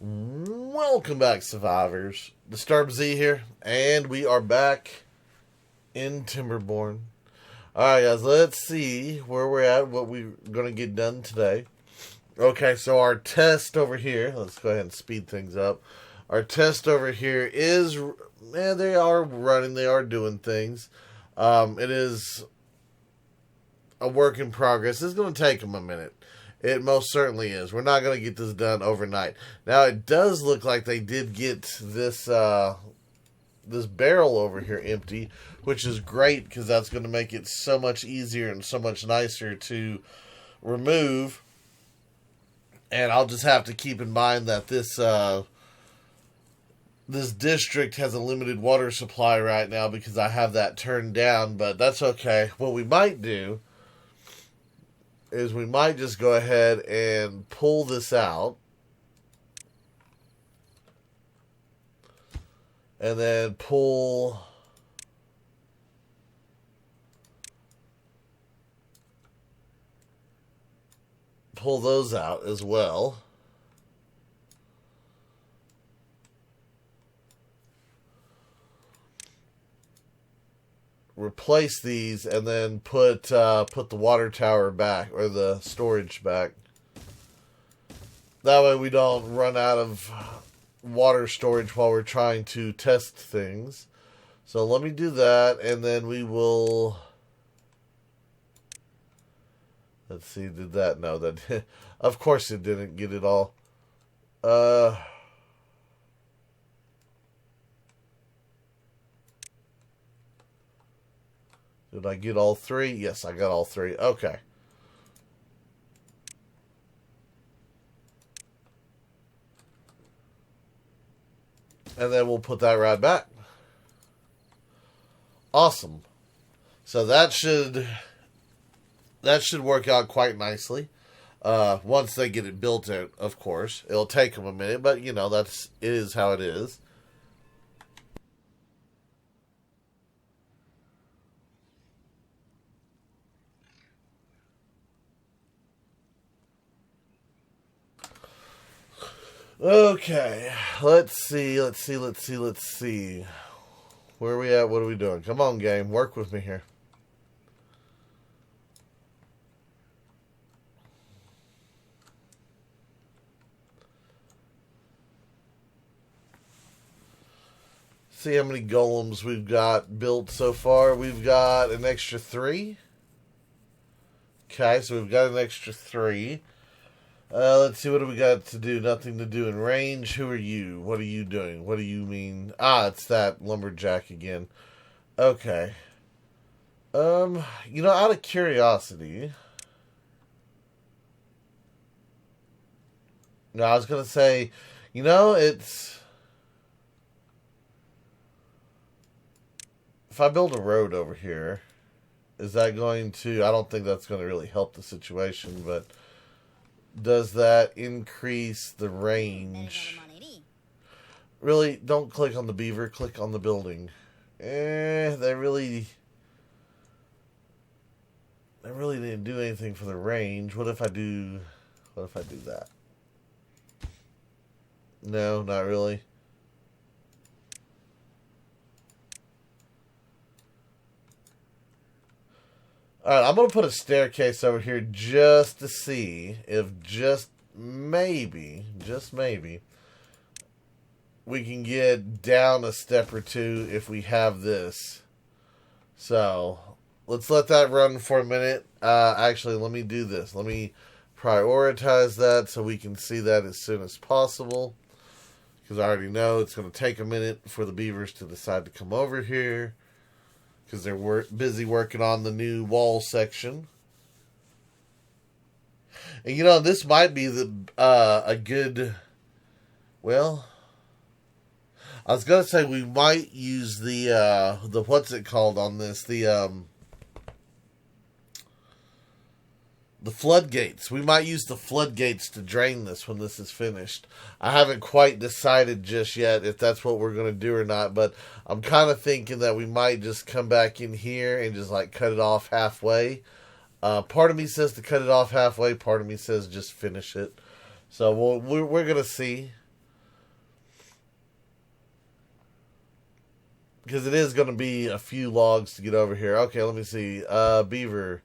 Welcome back, survivors. Disturb Z here, and we are back in Timberborn. Alright, guys, let's see where we're at, what we're going to get done today. Okay, so our test over here, let's go ahead and speed things up. Our test over here is, they are running, they are doing things. It is a work in progress. It's going to take them a minute. It most certainly is. We're not going to get this done overnight. Now, it does look like they did get this this barrel over here empty, which is great because that's going to make it so much easier and so much nicer to remove. And I'll just have to keep in mind that this this district has a limited water supply right now because I have that turned down, but that's okay. What we might do is we might just go ahead and pull this out. And then pull those out as well. Replace these and then put the water tower back, or the storage back. That way we don't run out of water storage while we're trying to test things. So let me do that, and then we will. Let's see, did that? No, that of course it didn't get it all. Did I get all three? Yes, I got all three. Okay. And then we'll put that right back. Awesome. So that should work out quite nicely. Once they get it built out, of course. It'll take them a minute, but you know, it is how it is. Okay, let's see. Where are we at? What are we doing? Come on, game. Work with me here. See how many golems we've got built so far. We've got an extra 3. Okay, so we've got an extra 3. Let's see, what do we got to do? Nothing to do in range. Who are you? What are you doing? What do you mean? Ah, it's that lumberjack again. Okay. Out of curiosity. No, I was going to say, it's. If I build a road over here, is that going to. I don't think that's going to really help the situation, but. Does that increase the range? Really, don't click on the beaver, click on the building. They really didn't do anything for the range. What if I do that? No, not really. Alright, I'm going to put a staircase over here just to see if just maybe, we can get down a step or two if we have this. So, let's let that run for a minute. Actually, let me do this. Let me prioritize that so we can see that as soon as possible. Because I already know it's going to take a minute for the beavers to decide to come over here. Because they're busy working on the new wall section. And this might be a good. Well, I was gonna say we might use the what's it called on this, the floodgates. We might use the floodgates to drain this when this is finished. I haven't quite decided just yet if that's what we're going to do or not, but I'm kind of thinking that we might just come back in here and just cut it off halfway. Part of me says to cut it off halfway, part of me says just finish it. So we're going to see. because it is going to be a few logs to get over here. Okay, let me see. Beaver.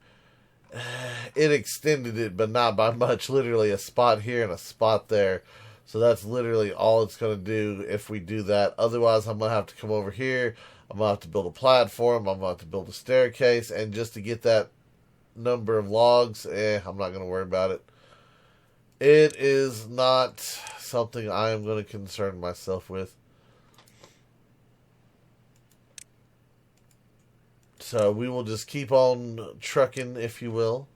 It extended it, but not by much. Literally a spot here and a spot there. So that's literally all it's going to do if we do that. Otherwise, I'm going to have to come over here. I'm going to have to build a platform. I'm going to have to build a staircase. And just to get that number of logs, I'm not going to worry about it. It is not something I am going to concern myself with. So we will just keep on trucking, if you will.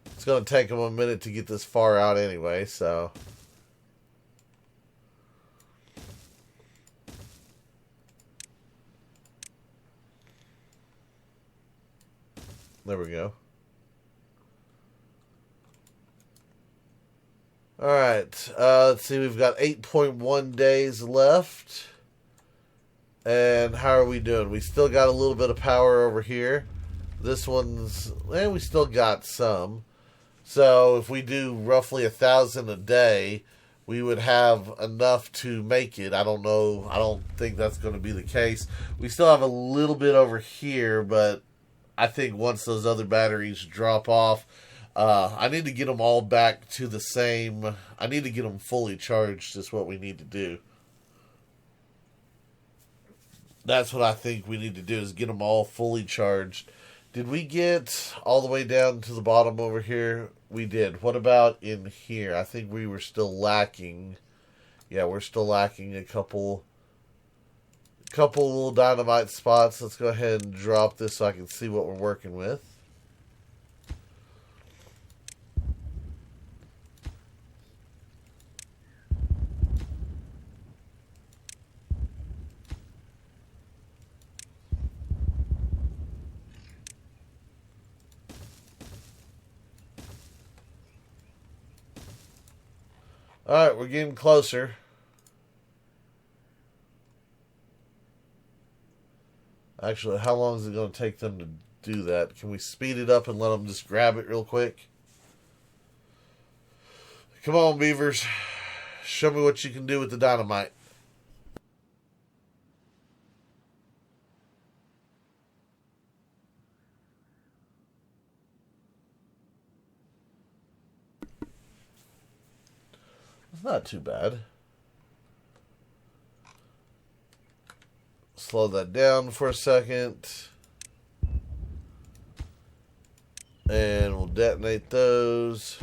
It's going to take them a minute to get this far out anyway, so. There we go. Alright, let's see, we've got 8.1 days left. And how are we doing? We still got a little bit of power over here. This one's, we still got some. So if we do roughly 1,000 a day, we would have enough to make it. I don't know. I don't think that's going to be the case. We still have a little bit over here, but I think once those other batteries drop off, I need to get them all back to the same. I need to get them fully charged is what we need to do. That's what I think we need to do, is get them all fully charged. Did we get all the way down to the bottom over here? We did. What about in here? I think we were still lacking. Yeah, we're still lacking a couple little dynamite spots. Let's go ahead and drop this so I can see what we're working with. Alright, we're getting closer. Actually, how long is it going to take them to do that? Can we speed it up and let them just grab it real quick? Come on, beavers. Show me what you can do with the dynamite. It's not too bad. Slow that down for a second. And we'll detonate those.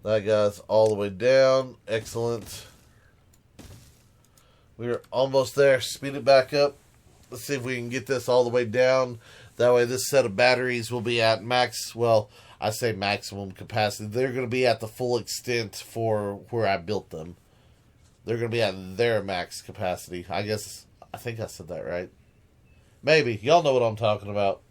That guy's all the way down. Excellent. We're almost there. Speed it back up. Let's see if we can get this all the way down. That way this set of batteries will be at max, well, I say maximum capacity. They're going to be at the full extent for where I built them. They're going to be at their max capacity. I think I said that right. Maybe. Y'all know what I'm talking about.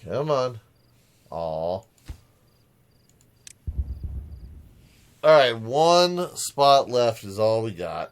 Come on. Aw. Alright, one spot left is all we got.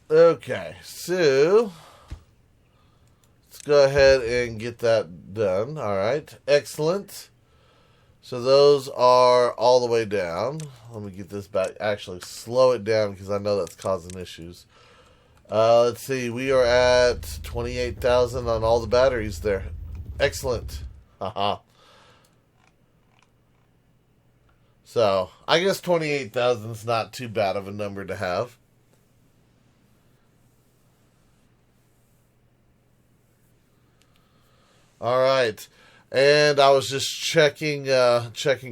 Okay, so let's go ahead and get that done. All right, excellent. So those are all the way down. Let me get this back. Actually, slow it down because I know that's causing issues. Let's see. We are at 28,000 on all the batteries there. Excellent. Haha. So, I guess 28,000 is not too bad of a number to have. All right. And I was just checking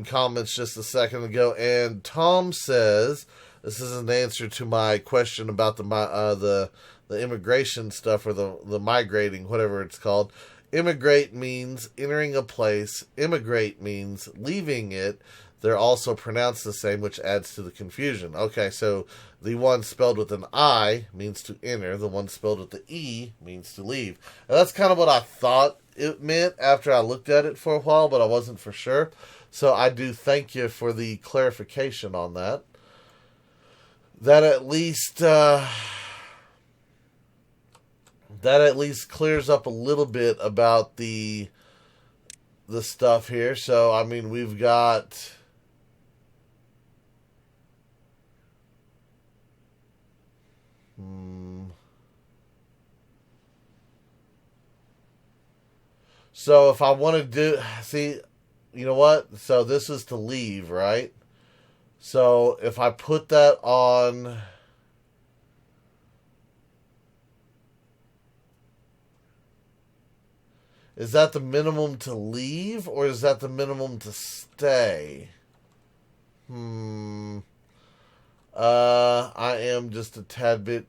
comments just a second ago, and Tom says this is an answer to my question about the immigration stuff, or the migrating, whatever it's called. Immigrate means entering a place. Immigrate means leaving it. They're also pronounced the same, which adds to the confusion. Okay, so the one spelled with an I means to enter. The one spelled with the E means to leave. And that's kind of what I thought it meant after I looked at it for a while, but I wasn't for sure. So I do thank you for the clarification on that. That at least clears up a little bit about the stuff here. So I mean, we've got so if I want to do, see, you know what? So this is to leave, right? So if I put that on, is that the minimum to leave, or is that the minimum to stay? I am just a tad bit.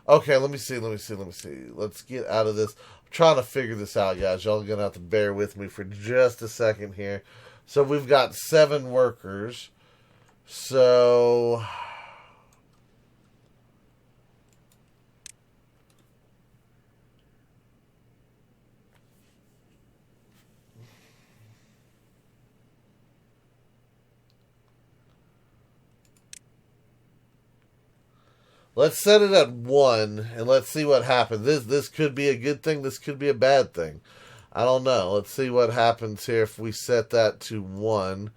Okay, let me see. Let's get out of this. I'm trying to figure this out, guys. Y'all are going to have to bear with me for just a second here. So we've got 7 workers. So let's set it at 1 and let's see what happens. This could be a good thing. This could be a bad thing. I don't know. Let's see what happens here if we set that to 1.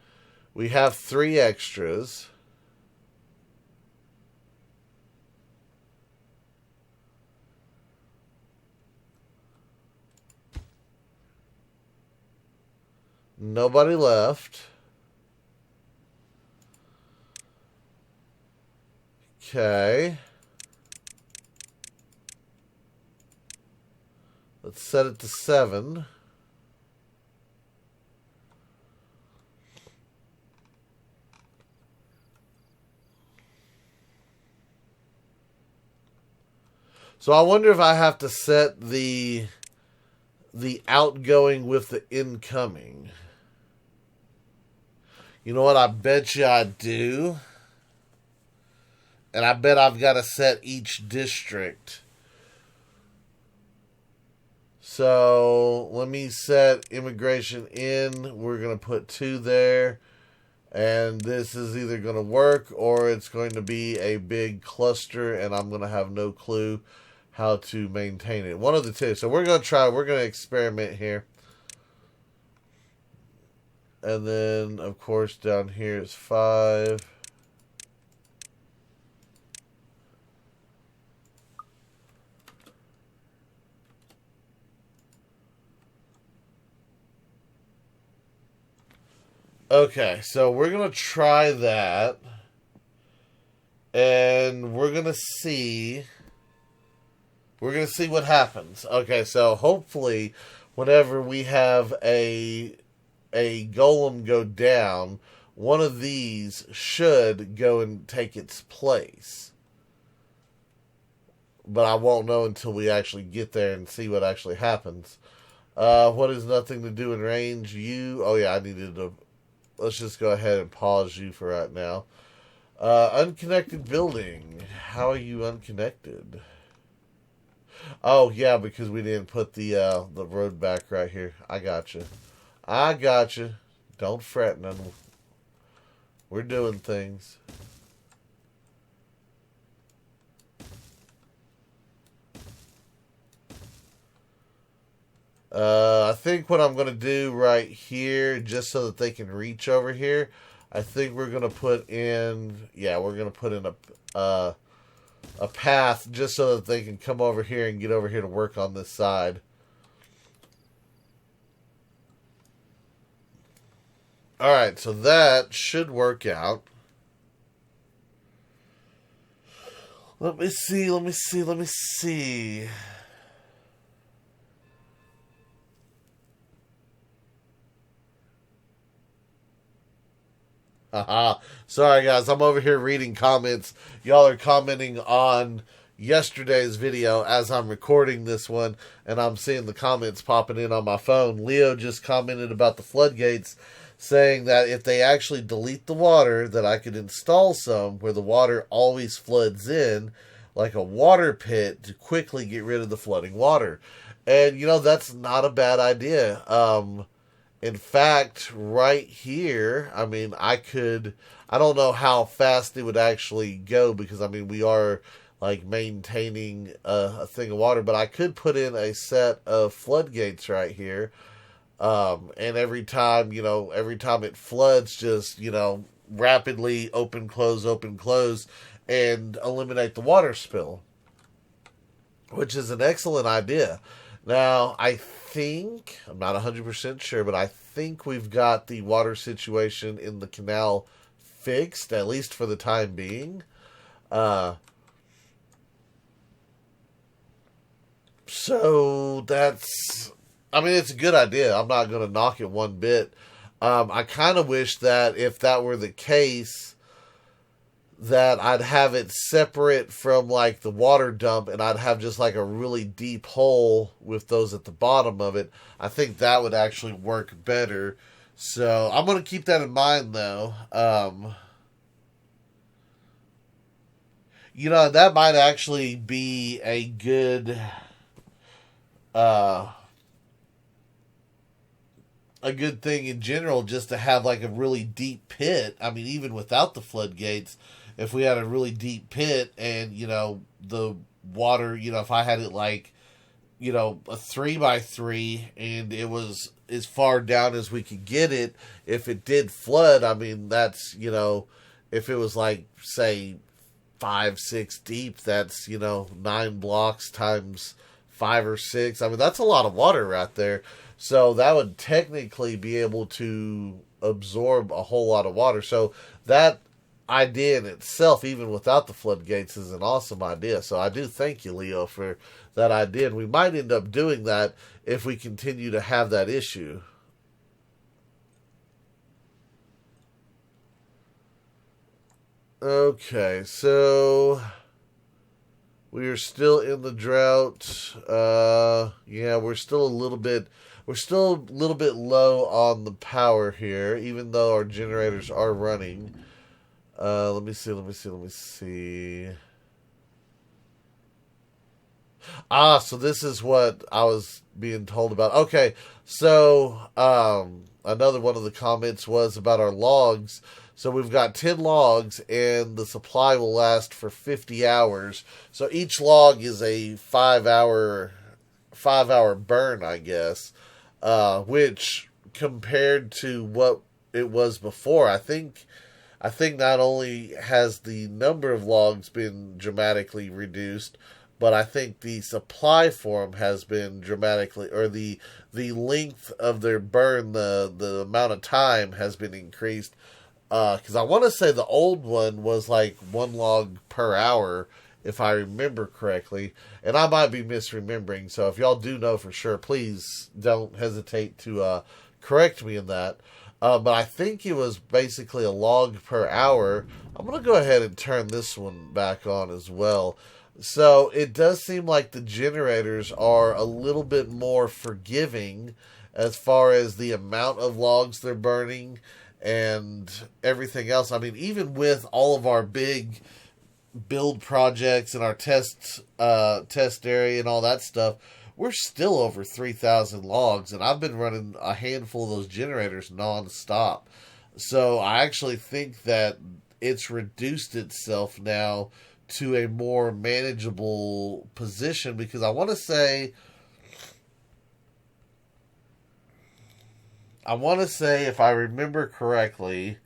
We have 3 extras. Nobody left. Okay. Let's set it to 7. So I wonder if I have to set the outgoing with the incoming. You know what? I bet you I do. And I bet I've got to set each district. So let me set immigration in. We're going to put 2 there. And this is either going to work or it's going to be a big cluster and I'm going to have no clue how to maintain it. One of the 2. So we're going to try. We're going to experiment here. And then, of course, down here is 5. Okay, so we're going to try that. And we're going to see what happens. Okay, so hopefully whenever we have a golem go down, one of these should go and take its place. But I won't know until we actually get there and see what actually happens. What is nothing to do in range? You. Oh, yeah, I needed to. Let's just go ahead and pause you for right now. Unconnected building. How are you unconnected? Oh, yeah, because we didn't put the road back right here. I got you. Don't fret none. We're doing things. I think what I'm going to do right here, just so that they can reach over here, I think we're going to put in, yeah, we're going to put in a path just so that they can come over here and get over here to work on this side. All right, so that should work out. Let me see. Haha. Sorry, guys. I'm over here reading comments. Y'all are commenting on yesterday's video as I'm recording this one, and I'm seeing the comments popping in on my phone. Leo just commented about the floodgates, saying that if they actually delete the water, that I could install some where the water always floods in, like a water pit, to quickly get rid of the flooding water. And, that's not a bad idea. In fact, right here, I mean, I don't know how fast it would actually go because, I mean, we are like maintaining a thing of water, but I could put in a set of floodgates right here. And every time it floods, just, rapidly open, close, and eliminate the water spill, which is an excellent idea. Now, I'm not 100% sure, but I think we've got the water situation in the canal fixed, at least for the time being. So it's a good idea. I'm not going to knock it one bit. I kind of wish that if that were the case, that I'd have it separate from like the water dump, and I'd have just like a really deep hole with those at the bottom of it. I think that would actually work better. So I'm going to keep that in mind, though. That might actually be a good thing in general, just to have like a really deep pit. I mean, even without the floodgates, if we had a really deep pit and, the water, if I had it like, a 3x3 and it was as far down as we could get it, if it did flood, I mean, that's, if it was like, say, 5-6 deep, that's, 9 blocks times 5 or 6. I mean, that's a lot of water right there. So that would technically be able to absorb a whole lot of water. So that idea in itself, even without the floodgates, is an awesome idea. So I do thank you, Leo, for that idea. And we might end up doing that if we continue to have that issue. Okay, so we are still in the drought. Yeah, we're still a little bit low on the power here, even though our generators are running. Let me see. So this is what I was being told about. Okay, so another one of the comments was about our logs. So we've got 10 logs, and the supply will last for 50 hours. So each log is a 5-hour burn, I guess. Which, compared to what it was before, I think not only has the number of logs been dramatically reduced, but I think the supply for them has been dramatically, or the length of their burn, the amount of time has been increased. Because I want to say the old one was like 1 log per hour, if I remember correctly. And I might be misremembering, so if y'all do know for sure, please don't hesitate to correct me in that. But I think it was basically a log per hour. I'm going to go ahead and turn this one back on as well. So it does seem like the generators are a little bit more forgiving as far as the amount of logs they're burning and everything else. I mean, even with all of our big build projects and our test area and all that stuff, we're still over 3,000 logs, and I've been running a handful of those generators nonstop. So I actually think that it's reduced itself now to a more manageable position, because I want to say I want to say, if I remember correctly,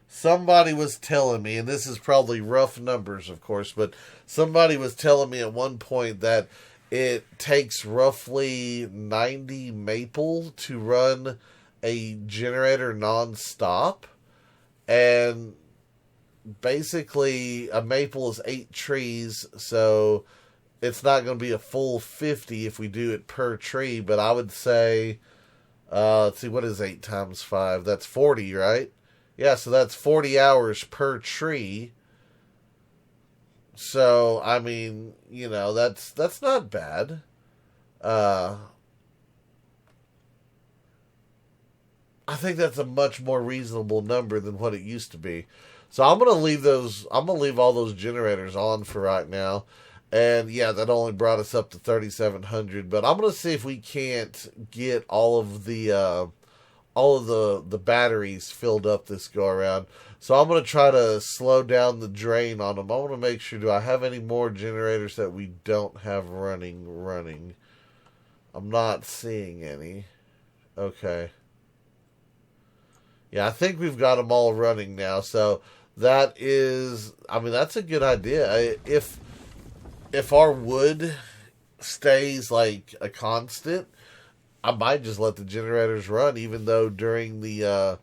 somebody was telling me, and this is probably rough numbers, of course, but somebody was telling me at one point that it takes roughly 90 maple to run a generator nonstop. And basically, a maple is 8 trees, so it's not going to be a full 50 if we do it per tree, but I would say, let's see, what is 8 times 5? That's 40, right? Yeah, so that's 40 hours per tree. So, I mean, that's not bad. Uh, I think that's a much more reasonable number than what it used to be. So I'm gonna leave all those generators on for right now. And yeah, that only brought us up to 3,700, but I'm gonna see if we can't get all of the batteries filled up this go around. So I'm going to try to slow down the drain on them. I want to make sure, do I have any more generators that we don't have running? I'm not seeing any. Okay. Yeah, I think we've got them all running now. So that's a good idea. If our wood stays like a constant, I might just let the generators run, even though during the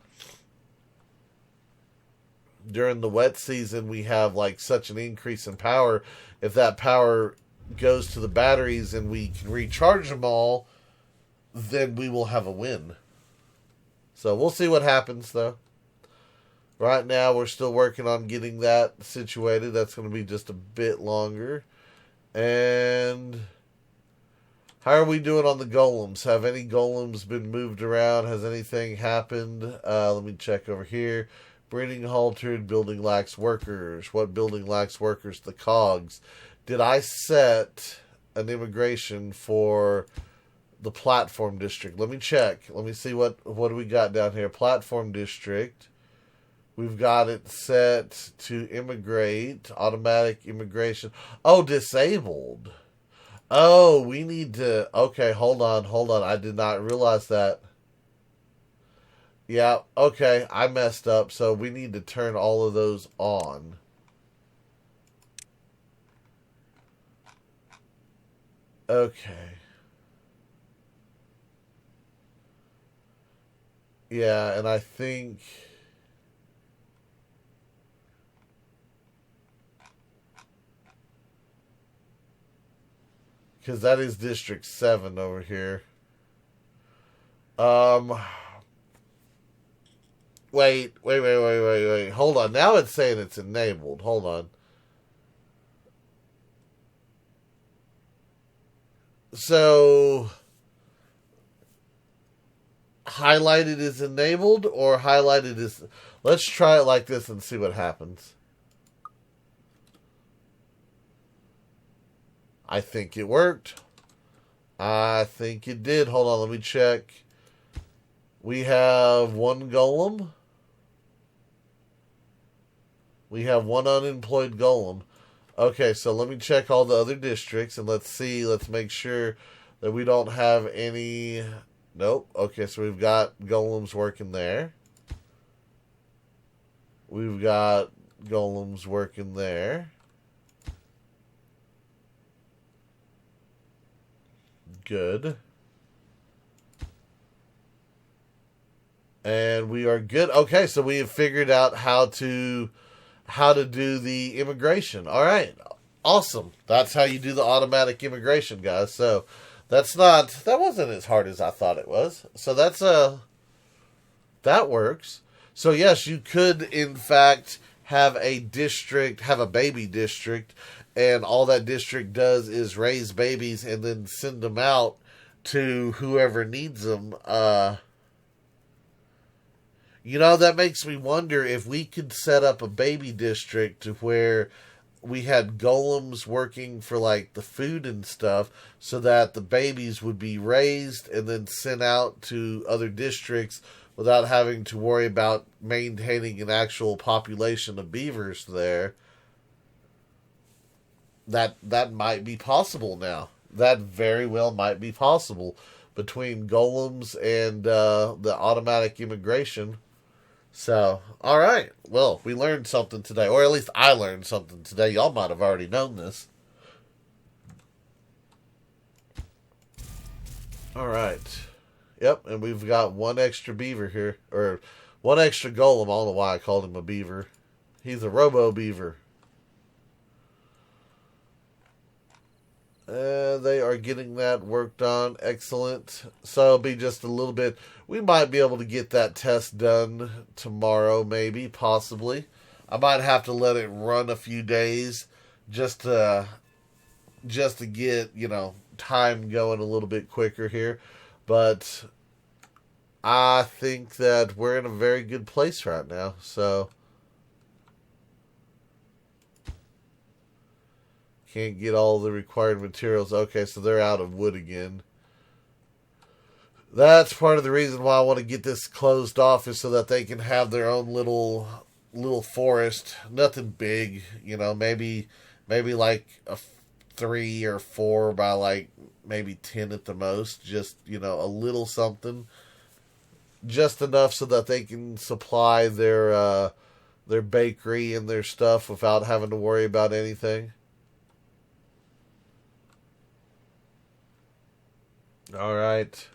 wet season we have like such an increase in power. If that power goes to the batteries and we can recharge them all, then we will have a win. So we'll see what happens, though. Right now we're still working on getting that situated. That's going to be just a bit longer. And how are we doing on the golems? Have any golems been moved around? Has anything happened? Let me check over here. Breeding halted. Building lacks workers. What building lacks workers? The cogs. Did I set an immigration for the platform district? Let me check. Let me see what do we got down here. Platform district. We've got it set to immigrate. Automatic immigration. Oh, disabled. Oh, we need to... Okay, hold on. I did not realize that. Yeah, okay, I messed up. So we need to turn all of those on. Okay. Yeah, and I think... because that is District 7 over here. Wait. Hold on. Now it's saying it's enabled. Hold on. So, highlighted is enabled or highlighted is... Let's try it like this and see what happens. I think it worked. I think it did. Hold on, let me check. We have one golem. We have one unemployed golem. Okay, so let me check all the other districts and let's see. Let's make sure that we don't have any... Nope. Okay, so we've got golems working there. We've got golems working there. Good. And we are good. Okay, so we have figured out how to do the immigration. All right. Awesome. That's how you do the automatic immigration, guys. So that wasn't as hard as I thought it was. So that works. So yes, you could in fact have a baby district, and all that district does is raise babies and then send them out to whoever needs them. That makes me wonder if we could set up a baby district to where we had golems working for like the food and stuff, so that the babies would be raised and then sent out to other districts without having to worry about maintaining an actual population of beavers there. That might be possible now. That very well might be possible. between golems and the automatic immigration. So, all right. Well, we learned something today, or at least I learned something today. Y'all might have already known this. All right. Yep, and we've got one extra beaver here, or one extra golem. I don't know why I called him a beaver. He's a robo beaver. They are getting that worked on. Excellent. So it'll be just a little bit. We might be able to get that test done tomorrow, maybe, possibly. I might have to let it run a few days just to get, time going a little bit quicker here. But I think that we're in a very good place right now. So can't get all the required materials. Okay, so they're out of wood again. That's part of the reason why I want to get this closed off, is so that they can have their own little forest. Nothing big, maybe like a 3 or 4 by like maybe 10 at the most. Just, a little something. Just enough so that they can supply their bakery and their stuff without having to worry about anything. All right.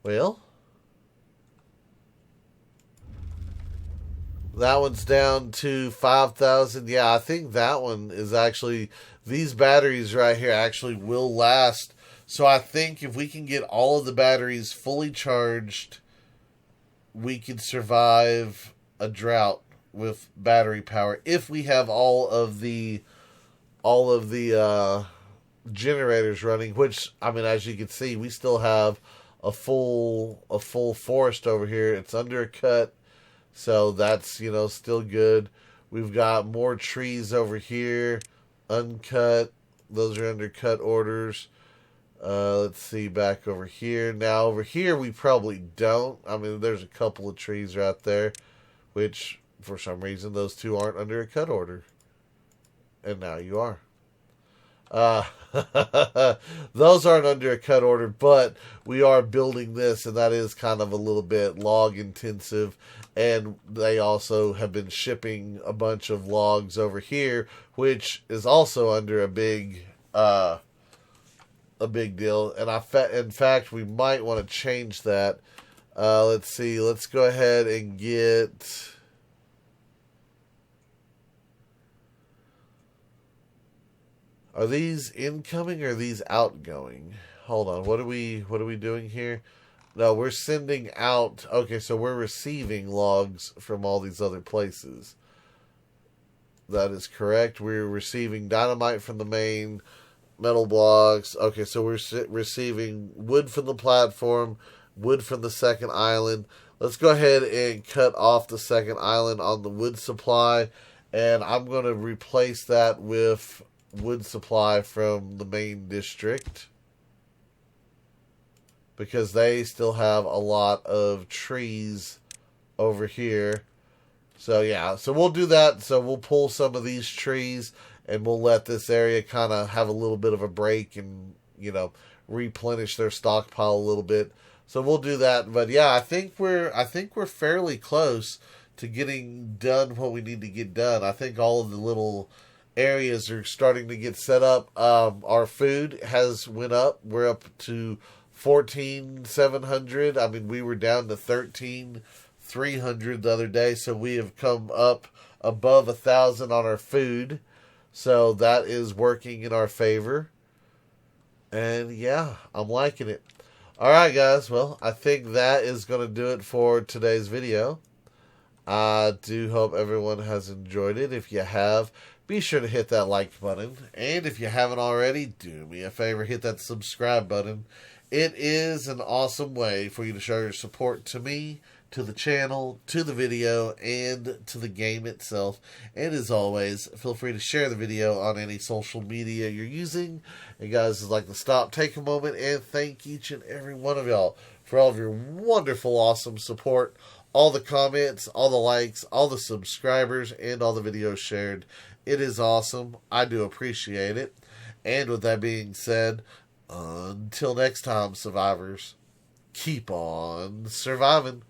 Well, that one's down to 5,000. Yeah, I think that one is actually, these batteries right here actually will last. So I think if we can get all of the batteries fully charged, we could survive a drought with battery power if we have all of the generators running, which, I mean, as you can see, we still have a full forest over here. It's under a cut, so that's, still good. We've got more trees over here, uncut. Those are under cut orders. Let's see, back over here. Now, over here, we probably don't. I mean, there's a couple of trees right there, which, for some reason, those two aren't under a cut order. And now you are. Those aren't under a cut order, but we are building this, and that is kind of a little bit log intensive. And they also have been shipping a bunch of logs over here, which is also under a big deal. And in fact, we might want to change that. Let's see. Let's go ahead and get. Are these incoming or are these outgoing? Hold on. What are we doing here? No, we're sending out. Okay, so we're receiving logs from all these other places. That is correct. We're receiving dynamite from the main, metal blocks. Okay, so we're receiving wood from the platform, wood from the second island. Let's go ahead and cut off the second island on the wood supply, and I'm going to replace that with wood supply from the main district, because they still have a lot of trees over here. So yeah, so we'll do that. So we'll pull some of these trees and we'll let this area kind of have a little bit of a break and, replenish their stockpile a little bit. So we'll do that. But yeah, I think we're fairly close to getting done what we need to get done. I think all of the little areas are starting to get set up. Our food has went up. We're up to 14,700. I mean, we were down to 13,300 the other day, so we have come up above 1,000 on our food. So that is working in our favor. And yeah, I'm liking it. All right, guys. Well, I think that is going to do it for today's video. I do hope everyone has enjoyed it. If you have, be sure to hit that like button. And if you haven't already, do me a favor, hit that subscribe button. It is an awesome way for you to show your support to me, to the channel, to the video, and to the game itself. And as always, feel free to share the video on any social media you're using. And guys, I'd like to stop, take a moment, and thank each and every one of y'all for all of your wonderful, awesome support. All the comments, all the likes, all the subscribers, and all the videos shared. It is awesome. I do appreciate it. And with that being said, Until next time, survivors, keep on surviving.